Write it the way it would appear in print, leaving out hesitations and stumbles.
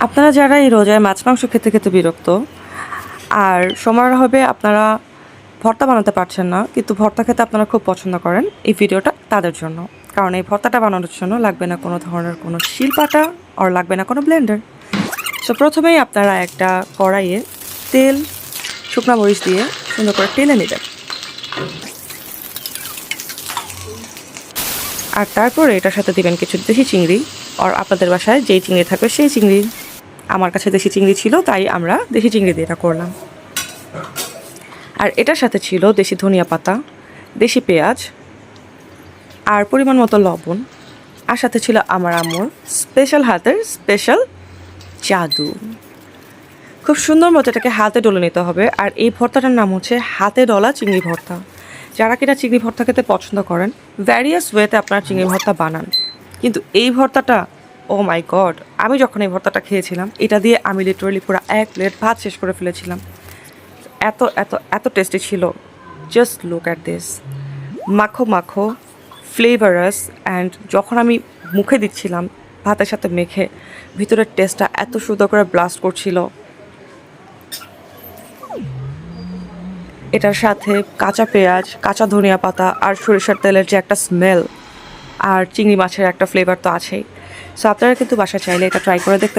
আপনারা যারা এই রোজায় মাছ মাংস খেতে খেতে বিরক্ত আর সময়ের অভাবে আপনারা ভর্তা বানাতে পারছেন না, কিন্তু ভর্তা খেতে আপনারা খুব পছন্দ করেন, এই ভিডিওটা তাদের জন্য। কারণ এই ভর্তাটা বানানোর জন্য লাগবে না কোনো ধরনের কোনো শিলপাটা আর লাগবে না কোনো ব্লেন্ডার। সো প্রথমেই আপনারা একটা কড়াইয়ে তেল, শুকনো মরিচ দিয়ে সুন্দর করে টেলে নেবেন। আর তারপরে এটার সাথে দিবেন কিছু দেশি চিংড়ি, আর আপনাদের বাসায় যেই চিংড়ি থাকবে সেই চিংড়ি। আমার কাছে দেশি চিংড়ি ছিল, তাই আমরা দেশি চিংড়ি দিয়ে এটা করলাম। আর এটার সাথে ছিল দেশি ধনিয়া পাতা, দেশি পেঁয়াজ আর পরিমাণ মতো লবণ। আর সাথে ছিল আমার আম্মুর স্পেশাল হাতের স্পেশাল জাদু। খুব সুন্দর মতো এটাকে হাতে ডলে নিতে হবে। আর এই ভর্তাটার নাম হচ্ছে হাতে ডলা চিংড়ি ভর্তা। যারা কিনা চিংড়ি ভর্তা খেতে পছন্দ করেন, ভ্যারিয়াস ওয়েতে আপনারা চিংড়ি ভর্তা বানান, কিন্তু এই ভর্তাটা, ও মাই গড, আমি যখন এই ভর্তাটা খেয়েছিলাম এটা দিয়ে আমি লিটারালি পুরো 1 প্লেট ভাত শেষ করে ফেলেছিলাম। এত এত এত টেস্টি ছিল। জাস্ট লুক অ্যাট দিস, মাখো মাখো, ফ্লেভারাস, অ্যান্ড যখন আমি মুখে দিচ্ছিলাম ভাতের সাথে মেখে, ভিতরের টেস্টটা এত সুন্দর করে ব্লাস্ট করছিল। এটার সাথে কাঁচা পেঁয়াজ, কাঁচা ধনিয়া পাতা আর সরিষার তেলের যে একটা স্মেল, আর চিংড়ি মাছের একটা ফ্লেভার তো আছেই। সো আপনারা কিন্তু বাসায় চাইলে এটা ট্রাই করে দেখতে পারেন।